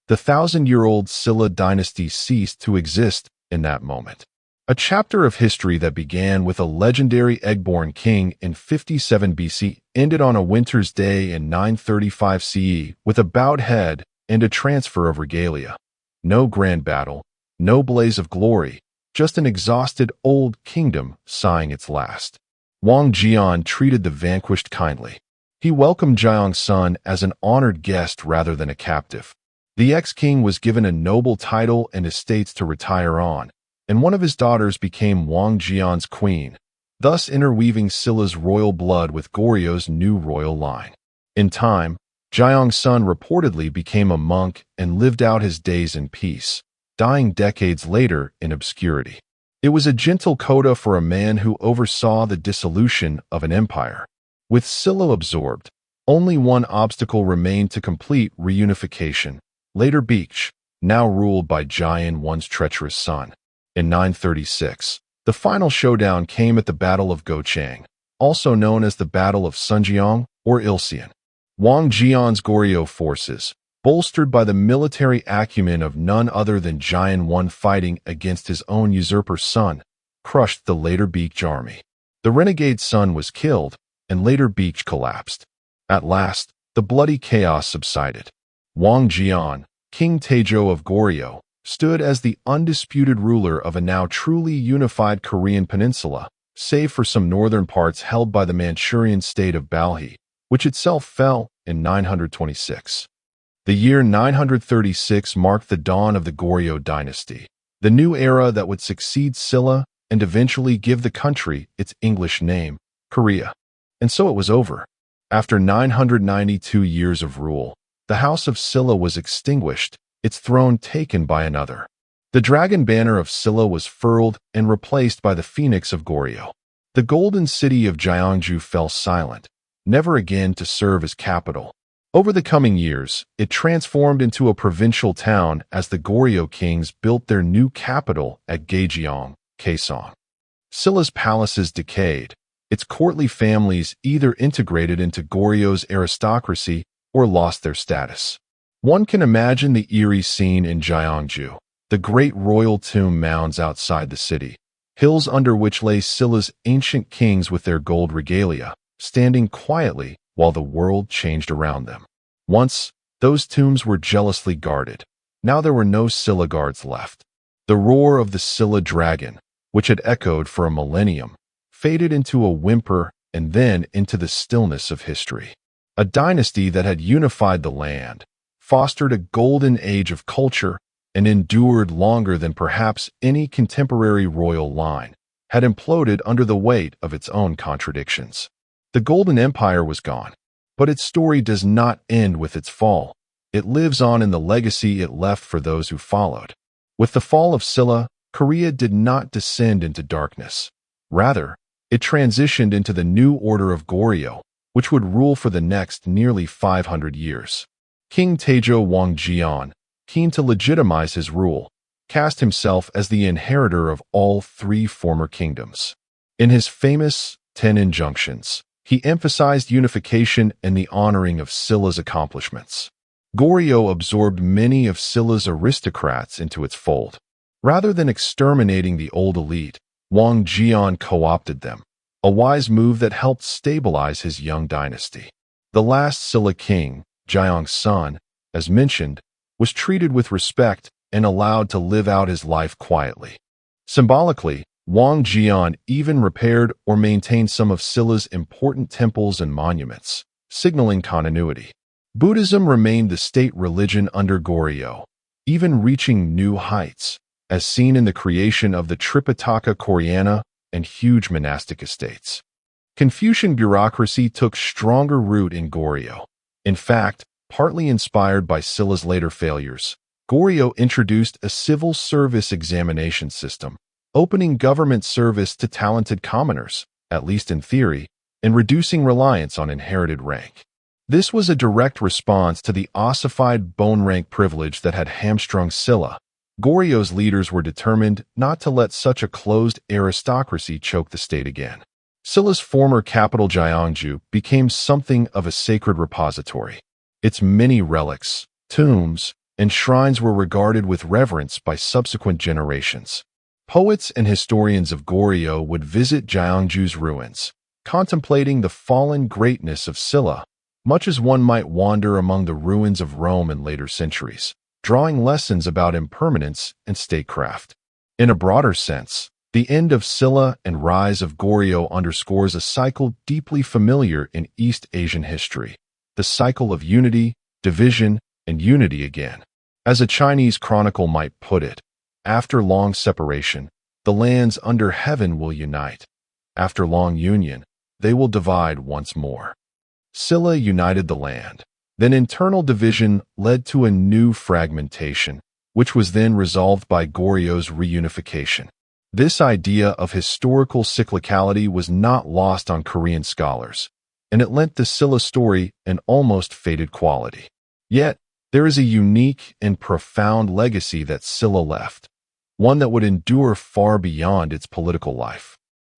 The 1,000-year-old Silla dynasty ceased to exist in that moment. A chapter of history that began with a legendary egg-born king in 57 BC ended on a winter's day in 935 CE with a bowed head and a transfer of regalia. No grand battle, no blaze of glory, just an exhausted old kingdom sighing its last. Wang Jian treated the vanquished kindly. He welcomed Jiang's son as an honored guest rather than a captive. The ex-king was given a noble title and estates to retire on, and one of his daughters became Wang Jian's queen, thus interweaving Silla's royal blood with Goryeo new royal line. In time, Jiang's son reportedly became a monk and lived out his days in peace, dying decades later in obscurity. It was a gentle coda for a man who oversaw the dissolution of an empire. With Silla absorbed, only one obstacle remained to complete reunification. Later Beach, now ruled by Jian One's treacherous son. In 936, the final showdown came at the Battle of Gochang, also known as the Battle of Sunjiang or Ilsean. Wang Jian's Goryeo forces, bolstered by the military acumen of none other than Jian One fighting against his own usurper son, crushed the later Beach army. The renegade son was killed, and later Beach collapsed. At last, the bloody chaos subsided. Wang Jian, King Taizhou of Goryeo, stood as the undisputed ruler of a now truly unified Korean peninsula, save for some northern parts held by the Manchurian state of Balhae, which itself fell in 926. The year 936 marked the dawn of the Goryeo dynasty, the new era that would succeed Silla and eventually give the country its English name, Korea. And so it was over. After 992 years of rule, the house of Silla was extinguished, its throne taken by another. The dragon banner of Silla was furled and replaced by the phoenix of Goryeo. The golden city of Gyeongju fell silent, never again to serve as capital. Over the coming years, it transformed into a provincial town as the Goryeo kings built their new capital at Gaejeong, Kaesong. Silla's palaces decayed, its courtly families either integrated into Goryeo's aristocracy or lost their status. One can imagine the eerie scene in Gyeongju, the great royal tomb mounds outside the city, hills under which lay Silla's ancient kings with their gold regalia, standing quietly while the world changed around them. Once, those tombs were jealously guarded. Now there were no Silla guards left. The roar of the Silla dragon, which had echoed for a millennium, faded into a whimper and then into the stillness of history. A dynasty that had unified the land, fostered a golden age of culture, and endured longer than perhaps any contemporary royal line, had imploded under the weight of its own contradictions. The Golden Empire was gone, but its story does not end with its fall. It lives on in the legacy it left for those who followed. With the fall of Silla, Korea did not descend into darkness. Rather, it transitioned into the new order of Goryeo, which would rule for the next nearly 500 years. King Taizhou Wang Jian, keen to legitimize his rule, cast himself as the inheritor of all three former kingdoms. In his famous 10 Injunctions, he emphasized unification and the honoring of Silla's accomplishments. Goryeo absorbed many of Silla's aristocrats into its fold. Rather than exterminating the old elite, Wang Jian co-opted them, a wise move that helped stabilize his young dynasty. The last Silla king, Jiang's son, as mentioned, was treated with respect and allowed to live out his life quietly. Symbolically, Wang Jian even repaired or maintained some of Silla's important temples and monuments, signaling continuity. Buddhism remained the state religion under Goryeo, even reaching new heights, as seen in the creation of the Tripitaka Koreana and huge monastic estates. Confucian bureaucracy took stronger root in Goryeo. In fact, partly inspired by Silla's later failures, Goryeo introduced a civil service examination system, opening government service to talented commoners, at least in theory, and reducing reliance on inherited rank. This was a direct response to the ossified bone rank privilege that had hamstrung Silla. Goryeo's leaders were determined not to let such a closed aristocracy choke the state again. Silla's former capital Gyeongju became something of a sacred repository. Its many relics, tombs, and shrines were regarded with reverence by subsequent generations. Poets and historians of Goryeo would visit Gyeongju's ruins, contemplating the fallen greatness of Silla, much as one might wander among the ruins of Rome in later centuries, drawing lessons about impermanence and statecraft. In a broader sense, the end of Silla and rise of Goryeo underscores a cycle deeply familiar in East Asian history, the cycle of unity, division, and unity again. As a Chinese chronicle might put it, after long separation, the lands under heaven will unite. After long union, they will divide once more. Silla united the land. Then internal division led to a new fragmentation, which was then resolved by Goryeo reunification. This idea of historical cyclicality was not lost on Korean scholars, and it lent the Silla story an almost faded quality. Yet, there is a unique and profound legacy that Silla left, one that would endure far beyond its political life.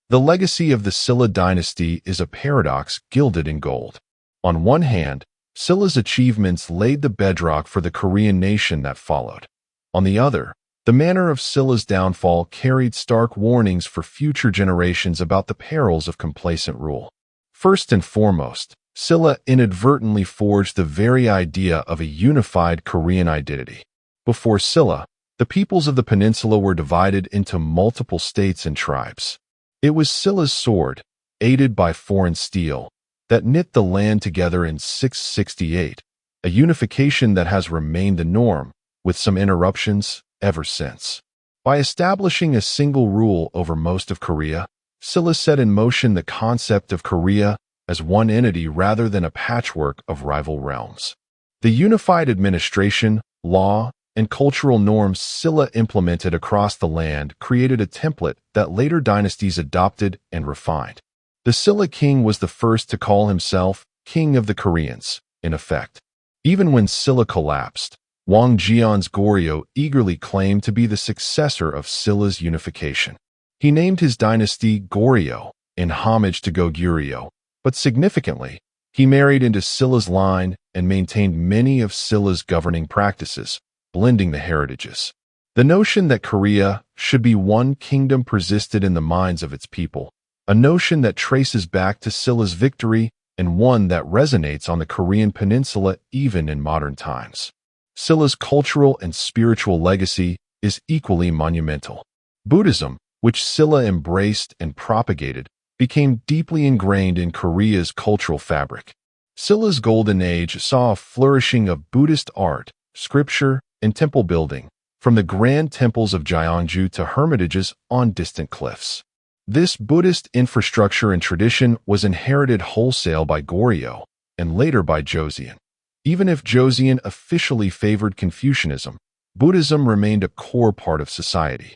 The legacy of the Silla dynasty is a paradox gilded in gold. On one hand, Silla's achievements laid the bedrock for the Korean nation that followed. On the other, the manner of Silla's downfall carried stark warnings for future generations about the perils of complacent rule. First and foremost, Silla inadvertently forged the very idea of a unified Korean identity. Before Silla, the peoples of the peninsula were divided into multiple states and tribes. It was Silla's sword, aided by foreign steel, that knit the land together in 668, a unification that has remained the norm, with some interruptions, ever since. By establishing a single rule over most of Korea, Silla set in motion the concept of Korea as one entity rather than a patchwork of rival realms. The unified administration, law, and cultural norms Silla implemented across the land created a template that later dynasties adopted and refined. The Silla king was the first to call himself King of the Koreans, in effect. Even when Silla collapsed, Wang Jian's Goryeo eagerly claimed to be the successor of Silla's unification. He named his dynasty Goryeo, in homage to Goguryeo, but significantly, he married into Silla's line and maintained many of Silla's governing practices, blending the heritages. The notion that Korea should be one kingdom persisted in the minds of its people, a notion that traces back to Silla's victory and one that resonates on the Korean peninsula even in modern times. Silla's cultural and spiritual legacy is equally monumental. Buddhism, which Silla embraced and propagated, became deeply ingrained in Korea's cultural fabric. Silla's golden age saw a flourishing of Buddhist art, scripture, and temple building, from the grand temples of Gyeongju to hermitages on distant cliffs. This Buddhist infrastructure and tradition was inherited wholesale by Goryeo and later by Joseon. Even if Joseon officially favored Confucianism, Buddhism remained a core part of society.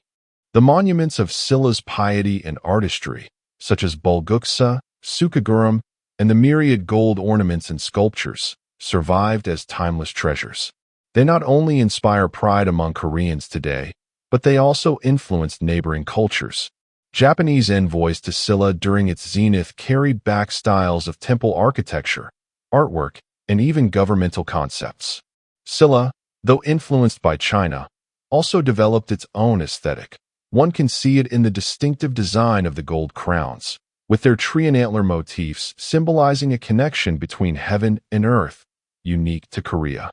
The monuments of Silla's piety and artistry, such as Bulguksa, Sukaguram, and the myriad gold ornaments and sculptures, survived as timeless treasures. They not only inspire pride among Koreans today, but they also influenced neighboring cultures. Japanese envoys to Silla during its zenith carried back styles of temple architecture, artwork, and even governmental concepts. Silla, though influenced by China, also developed its own aesthetic. One can see it in the distinctive design of the gold crowns, with their tree and antler motifs symbolizing a connection between heaven and earth, unique to Korea.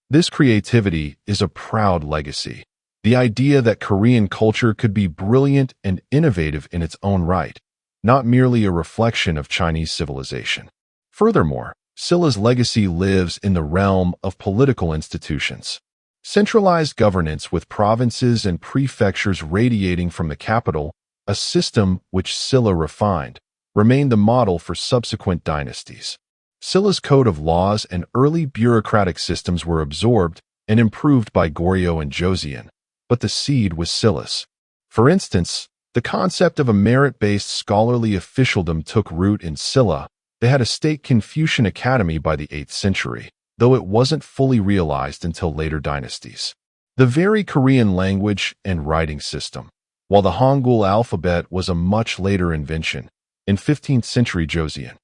This creativity is a proud legacy. The idea that Korean culture could be brilliant and innovative in its own right, not merely a reflection of Chinese civilization. Furthermore, Silla's legacy lives in the realm of political institutions. Centralized governance with provinces and prefectures radiating from the capital, a system which Silla refined, remained the model for subsequent dynasties. Silla's code of laws and early bureaucratic systems were absorbed and improved by Goryeo and Joseon, but the seed was Silla's. For instance, the concept of a merit-based scholarly officialdom took root in Silla. They had a state Confucian academy by the 8th century, though it wasn't fully realized until later dynasties. The very Korean language and writing system, while the Hangul alphabet was a much later invention, in 15th century Joseon,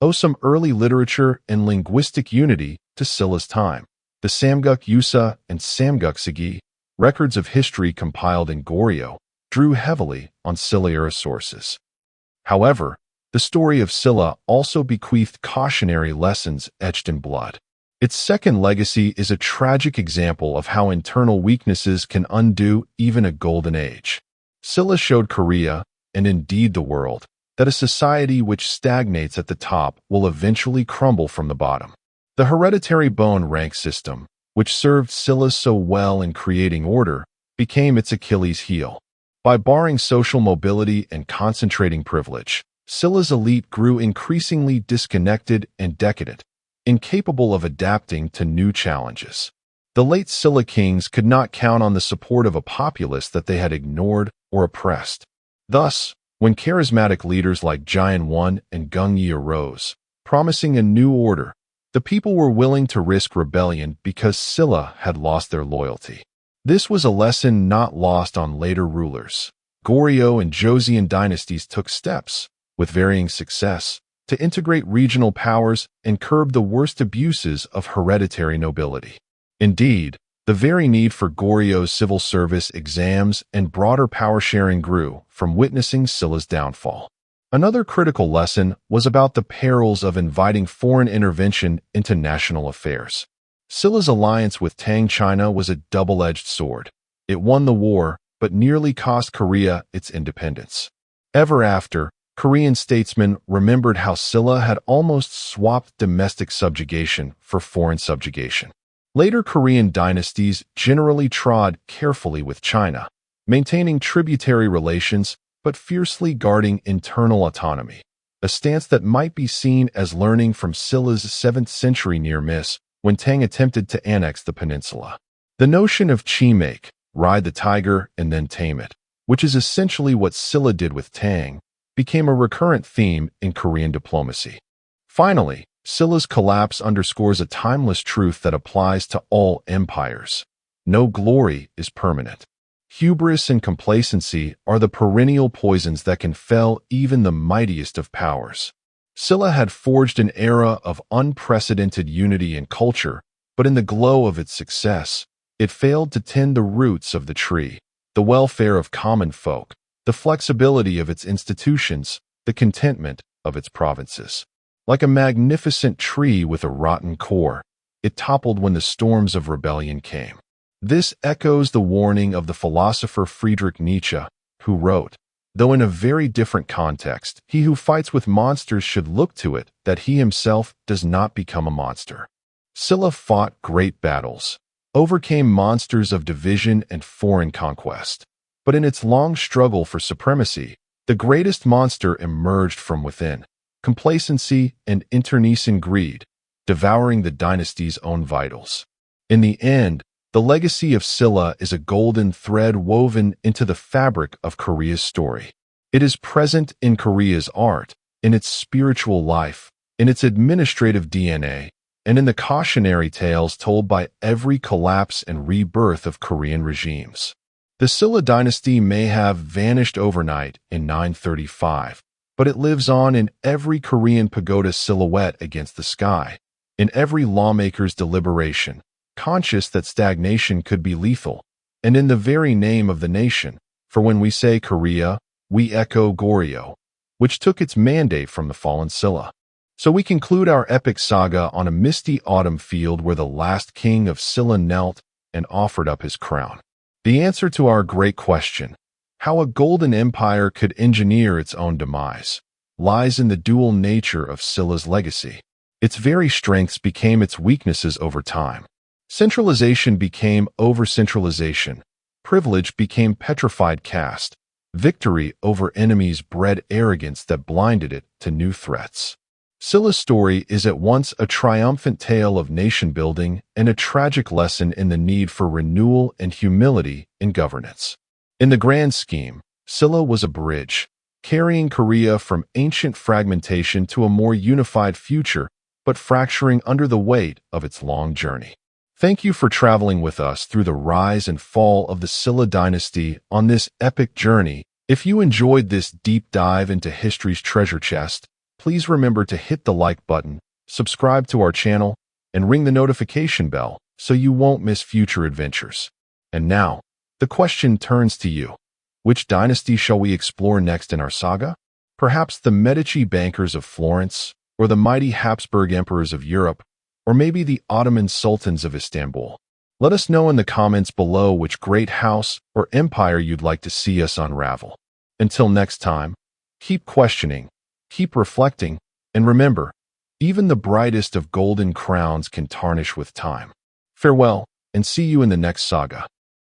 owe some early literature and linguistic unity to Silla's time. The Samguk Yusa and Samguk Sagi, records of history compiled in Goryeo, drew heavily on Silla-era sources. However, the story of Silla also bequeathed cautionary lessons etched in blood. Its second legacy is a tragic example of how internal weaknesses can undo even a golden age. Silla showed Korea, and indeed the world, that a society which stagnates at the top will eventually crumble from the bottom. The hereditary bone rank system, which served Silla so well in creating order, became its Achilles heel. By barring social mobility and concentrating privilege, Silla's elite grew increasingly disconnected and decadent, incapable of adapting to new challenges. The late Silla kings could not count on the support of a populace that they had ignored or oppressed. Thus, when charismatic leaders like Jian I and Gung Yi arose, promising a new order, the people were willing to risk rebellion because Silla had lost their loyalty. This was a lesson not lost on later rulers. Goryeo and Joseon dynasties took steps, with varying success, to integrate regional powers and curb the worst abuses of hereditary nobility. Indeed, the very need for Goryeo's civil service exams and broader power sharing grew from witnessing Silla's downfall. Another critical lesson was about the perils of inviting foreign intervention into national affairs. Silla's alliance with Tang China was a double-edged sword. It won the war, but nearly cost Korea its independence. Ever after, Korean statesmen remembered how Silla had almost swapped domestic subjugation for foreign subjugation. Later Korean dynasties generally trod carefully with China, maintaining tributary relations but fiercely guarding internal autonomy, a stance that might be seen as learning from Silla's 7th century near-miss when Tang attempted to annex the peninsula. The notion of chimake, ride the tiger and then tame it, which is essentially what Silla did with Tang, became a recurrent theme in Korean diplomacy. Finally, Silla's collapse underscores a timeless truth that applies to all empires. No glory is permanent. Hubris and complacency are the perennial poisons that can fell even the mightiest of powers. Silla had forged an era of unprecedented unity and culture, but in the glow of its success, it failed to tend the roots of the tree, the welfare of common folk, the flexibility of its institutions, the contentment of its provinces. Like a magnificent tree with a rotten core, it toppled when the storms of rebellion came. This echoes the warning of the philosopher Friedrich Nietzsche, who wrote, "Though in a very different context, he who fights with monsters should look to it that he himself does not become a monster." Silla fought great battles, overcame monsters of division and foreign conquest. But in its long struggle for supremacy, the greatest monster emerged from within: complacency and internecine greed, devouring the dynasty's own vitals. In the end, the legacy of Silla is a golden thread woven into the fabric of Korea's story. It is present in Korea's art, in its spiritual life, in its administrative DNA, and in the cautionary tales told by every collapse and rebirth of Korean regimes. The Silla dynasty may have vanished overnight in 935, but it lives on in every Korean pagoda silhouette against the sky, in every lawmaker's deliberation, conscious that stagnation could be lethal, and in the very name of the nation, for when we say Korea, we echo Goryeo, which took its mandate from the fallen Silla. So we conclude our epic saga on a misty autumn field where the last king of Silla knelt and offered up his crown. The answer to our great question, how a golden empire could engineer its own demise, lies in the dual nature of Silla's legacy. Its very strengths became its weaknesses over time. Centralization became over-centralization. Privilege became petrified caste. Victory over enemies bred arrogance that blinded it to new threats. Silla's story is at once a triumphant tale of nation-building and a tragic lesson in the need for renewal and humility in governance. In the grand scheme, Silla was a bridge, carrying Korea from ancient fragmentation to a more unified future, but fracturing under the weight of its long journey. Thank you for traveling with us through the rise and fall of the Silla dynasty on this epic journey. If you enjoyed this deep dive into history's treasure chest, please remember to hit the like button, subscribe to our channel, and ring the notification bell so you won't miss future adventures. And now, the question turns to you. Which dynasty shall we explore next in our saga? Perhaps the Medici bankers of Florence, or the mighty Habsburg emperors of Europe, or maybe the Ottoman sultans of Istanbul. Let us know in the comments below which great house or empire you'd like to see us unravel. Until next time, keep questioning, keep reflecting, and remember, even the brightest of golden crowns can tarnish with time. Farewell, and see you in the next saga.